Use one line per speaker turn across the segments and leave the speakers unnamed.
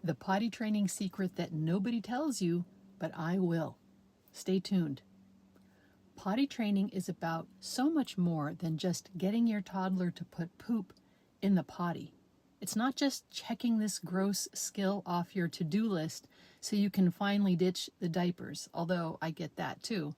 The potty training secret that nobody tells you, but I will. Stay tuned. Potty training is about so much more than just getting your toddler to put poop in the potty. It's not just checking this gross skill off your to-do list so you can finally ditch the diapers, although I get that too.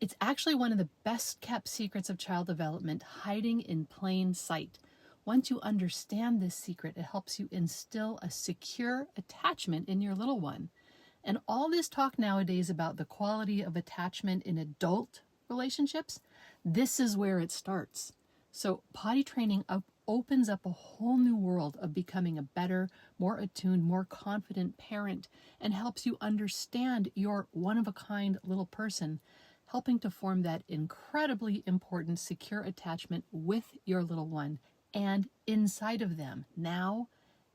It's actually one of the best kept secrets of child development, hiding in plain sight. Once you understand this secret, it helps you instill a secure attachment in your little one. And all this talk nowadays about the quality of attachment in adult relationships, this is where it starts. So potty training opens up a whole new world of becoming a better, more attuned, more confident parent, and helps you understand your one-of-a-kind little person, helping to form that incredibly important secure attachment with your little one and inside of them now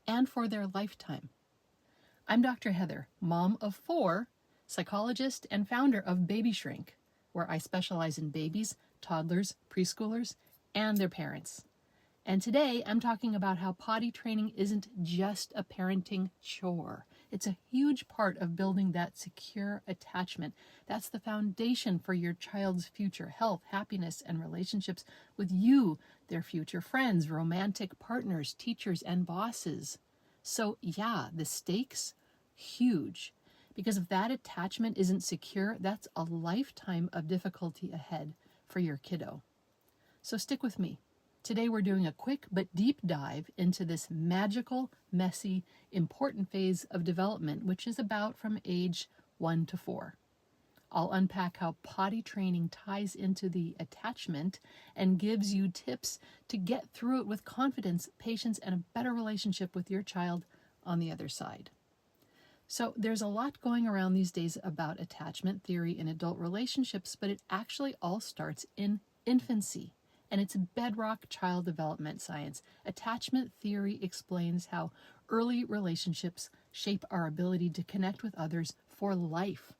and for their lifetime. I'm Dr. Heather, mom of 4, psychologist and founder of Baby Shrink, where I specialize in babies, toddlers, preschoolers, and their parents. And today I'm talking about how potty training isn't just a parenting chore. It's a huge part of building that secure attachment. That's the foundation for your child's future health, happiness, and relationships with you, their future friends, romantic partners, teachers, and bosses. So yeah, the stakes, huge. Because if that attachment isn't secure, that's a lifetime of difficulty ahead for your kiddo. So stick with me. Today we're doing a quick but deep dive into this magical, messy, important phase of development, which is about from age 1 to 4. I'll unpack how potty training ties into the attachment and gives you tips to get through it with confidence, patience, and a better relationship with your child on the other side. So there's a lot going around these days about attachment theory in adult relationships, but it actually all starts in infancy. And it's bedrock child development science. Attachment theory explains how early relationships shape our ability to connect with others for life.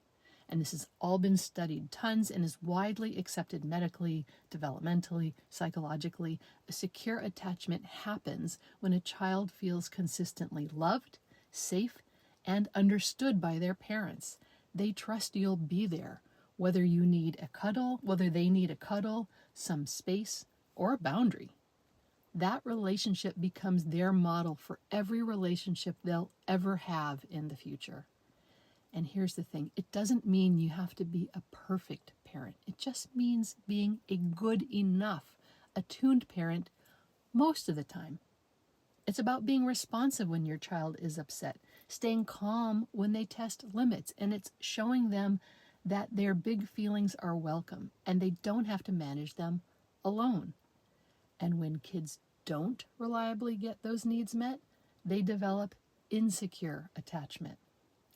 And this has all been studied tons and is widely accepted medically, developmentally, psychologically. A secure attachment happens when a child feels consistently loved, safe, and understood by their parents. They trust you'll be there, whether you need a cuddle, whether they need a cuddle, some space, or a boundary. That relationship becomes their model for every relationship they'll ever have in the future. And here's the thing, it doesn't mean you have to be a perfect parent. It just means being a good enough, attuned parent most of the time. It's about being responsive when your child is upset, staying calm when they test limits, and it's showing them that their big feelings are welcome and they don't have to manage them alone. And when kids don't reliably get those needs met, they develop insecure attachment.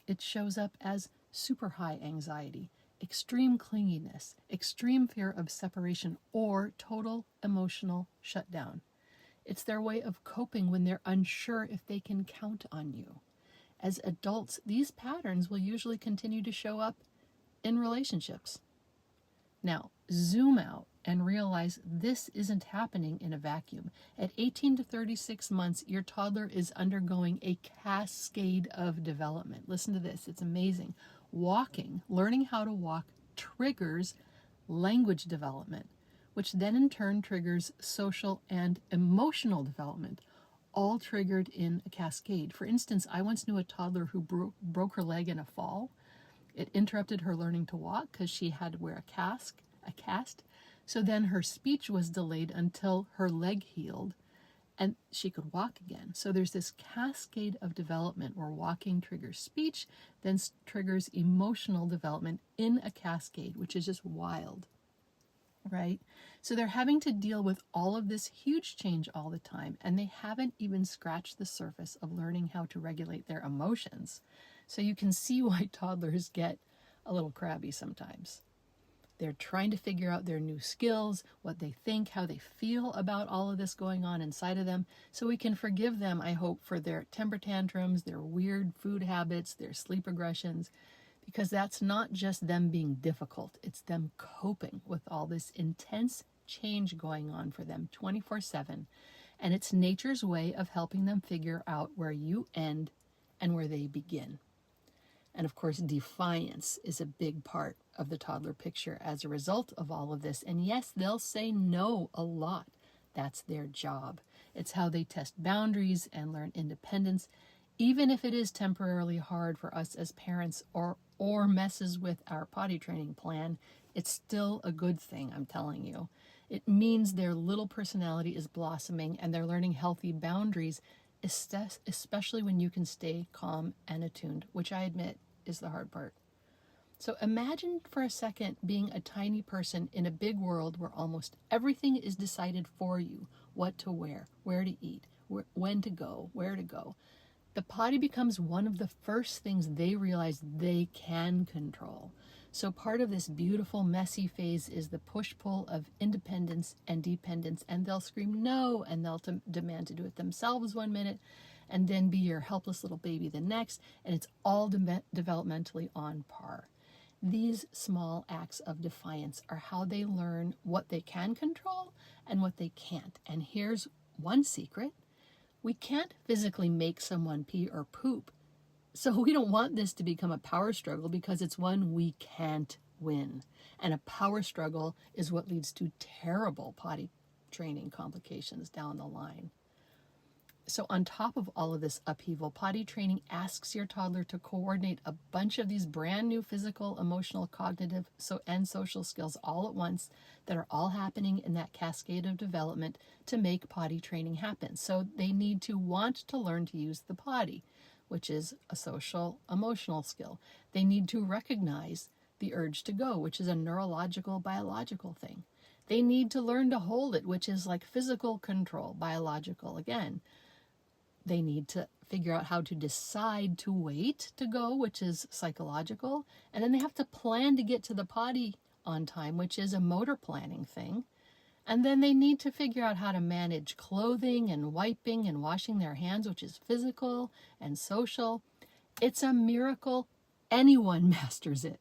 It shows up as super high anxiety, extreme clinginess, extreme fear of separation, or total emotional shutdown. It's their way of coping when they're unsure if they can count on you. As adults, these patterns will usually continue to show up in relationships. Now, zoom out and realize this isn't happening in a vacuum. At 18 to 36 months, your toddler is undergoing a cascade of development. Listen to this, it's amazing. Walking, learning how to walk, triggers language development, which then in turn triggers social and emotional development, all triggered in a cascade. For instance, I once knew a toddler who broke her leg in a fall. It interrupted her learning to walk because she had to wear a cast. So then her speech was delayed until her leg healed and she could walk again. So there's this cascade of development where walking triggers speech, then triggers emotional development in a cascade, which is just wild, right? So they're having to deal with all of this huge change all the time, and they haven't even scratched the surface of learning how to regulate their emotions. So you can see why toddlers get a little crabby sometimes. They're trying to figure out their new skills, what they think, how they feel about all of this going on inside of them, so we can forgive them, I hope, for their temper tantrums, their weird food habits, their sleep aggressions, because that's not just them being difficult, it's them coping with all this intense change going on for them 24/7, and it's nature's way of helping them figure out where you end and where they begin. And of course, defiance is a big part of the toddler picture as a result of all of this. And yes, they'll say no a lot. That's their job. It's how they test boundaries and learn independence, even if it is temporarily hard for us as parents or messes with our potty training plan. It's still a good thing, I'm telling you. It means their little personality is blossoming and they're learning healthy boundaries, especially when you can stay calm and attuned, which I admit is the hard part. So imagine for a second being a tiny person in a big world where almost everything is decided for you: what to wear, where to eat, when to go, where to go. The potty becomes one of the first things they realize they can control. So part of this beautiful, messy phase is the push-pull of independence and dependence, and they'll scream no, and they'll demand to do it themselves one minute, and then be your helpless little baby the next, and it's all developmentally on par. These small acts of defiance are how they learn what they can control and what they can't. And here's one secret. We can't physically make someone pee or poop. So we don't want this to become a power struggle because it's one we can't win. And a power struggle is what leads to terrible potty training complications down the line. So on top of all of this upheaval, potty training asks your toddler to coordinate a bunch of these brand new physical, emotional, cognitive, and social skills all at once that are all happening in that cascade of development to make potty training happen. So they need to want to learn to use the potty, which is a social, emotional skill. They need to recognize the urge to go, which is a neurological, biological thing. They need to learn to hold it, which is like physical control, biological again. They need to figure out how to decide to wait to go, which is psychological. And then they have to plan to get to the potty on time, which is a motor planning thing. And then they need to figure out how to manage clothing and wiping and washing their hands, which is physical and social. It's a miracle anyone masters it.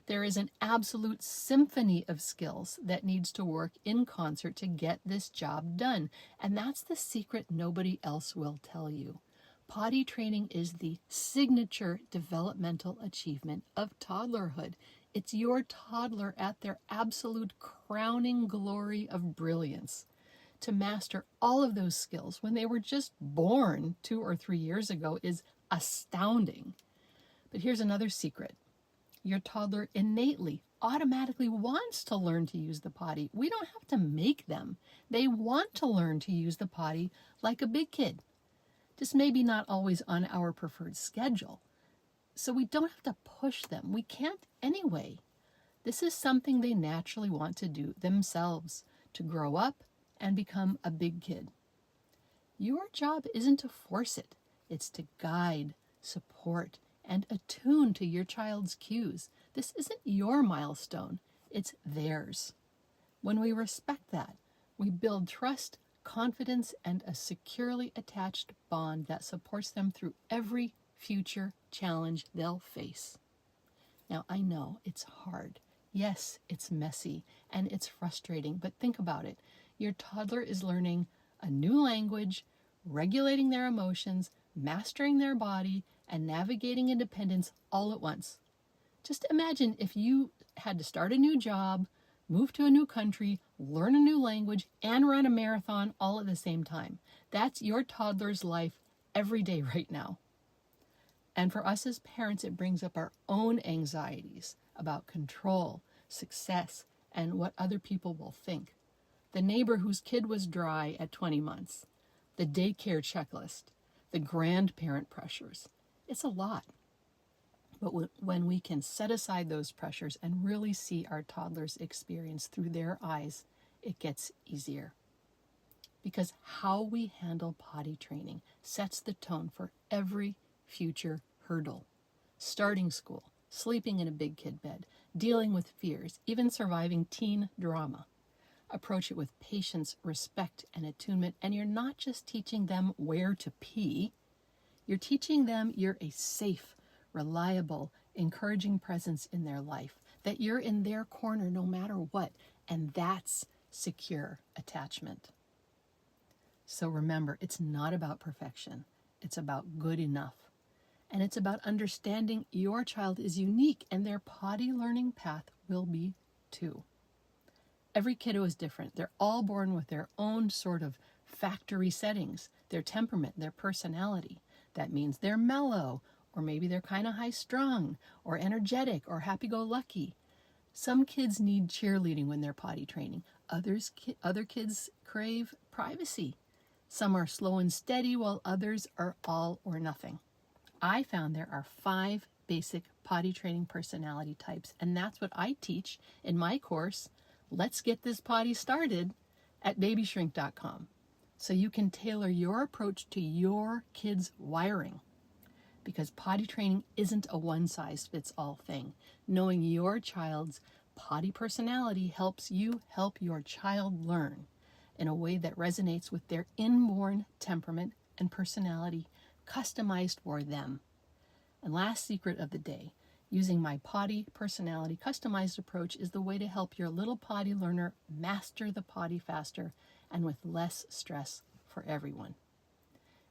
There is an absolute symphony of skills that needs to work in concert to get this job done. And that's the secret nobody else will tell you. Potty training is the signature developmental achievement of toddlerhood. It's your toddler at their absolute crowning glory of brilliance. To master all of those skills when they were just born 2 or 3 years ago is astounding. But here's another secret. Your toddler innately, automatically wants to learn to use the potty. We don't have to make them. They want to learn to use the potty like a big kid. Just maybe not always on our preferred schedule. So we don't have to push them. We can't anyway. This is something they naturally want to do themselves, to grow up and become a big kid. Your job isn't to force it. It's to guide, support, and attune to your child's cues. This isn't your milestone, it's theirs. When we respect that, we build trust, confidence, and a securely attached bond that supports them through every future challenge they'll face. Now, I know it's hard. Yes, it's messy and it's frustrating, but think about it. Your toddler is learning a new language, regulating their emotions, mastering their body, and navigating independence all at once. Just imagine if you had to start a new job, move to a new country, learn a new language, and run a marathon all at the same time. That's your toddler's life every day right now. And for us as parents, it brings up our own anxieties about control, success, and what other people will think. The neighbor whose kid was dry at 20 months, the daycare checklist, the grandparent pressures. It's a lot. But when we can set aside those pressures and really see our toddler's experience through their eyes, it gets easier. Because how we handle potty training sets the tone for every future hurdle. Starting school, sleeping in a big kid bed, dealing with fears, even surviving teen drama. Approach it with patience, respect, and attunement, and you're not just teaching them where to pee. You're teaching them you're a safe, reliable, encouraging presence in their life, that you're in their corner no matter what, and that's secure attachment. So remember, it's not about perfection. It's about good enough. And it's about understanding your child is unique and their potty learning path will be too. Every kiddo is different. They're all born with their own sort of factory settings, their temperament, their personality. That means they're mellow, or maybe they're kind of high-strung, or energetic, or happy-go-lucky. Some kids need cheerleading when they're potty training. Other kids crave privacy. Some are slow and steady, while others are all or nothing. I found there are 5 basic potty training personality types, and that's what I teach in my course, Let's Get This Potty Started, at babyshrink.com. So you can tailor your approach to your kid's wiring. Because potty training isn't a one-size-fits-all thing. Knowing your child's potty personality helps you help your child learn in a way that resonates with their inborn temperament and personality, customized for them. And last secret of the day, using my potty personality customized approach is the way to help your little potty learner master the potty faster and with less stress for everyone.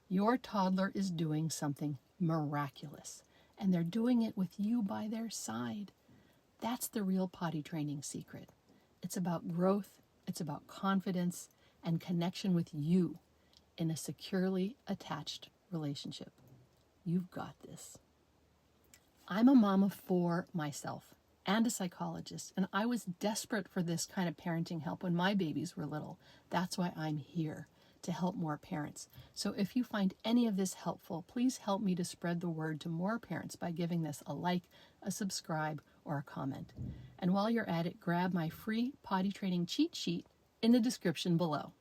Your toddler is doing something miraculous, and they're doing it with you by their side. That's the real potty training secret. It's about growth, it's about confidence, and connection with you in a securely attached relationship. You've got this. I'm a mom of 4 myself and a psychologist, and I was desperate for this kind of parenting help when my babies were little. That's why I'm here, to help more parents. So if you find any of this helpful, please help me to spread the word to more parents by giving this a like, a subscribe, or a comment. And while you're at it, grab my free potty training cheat sheet in the description below.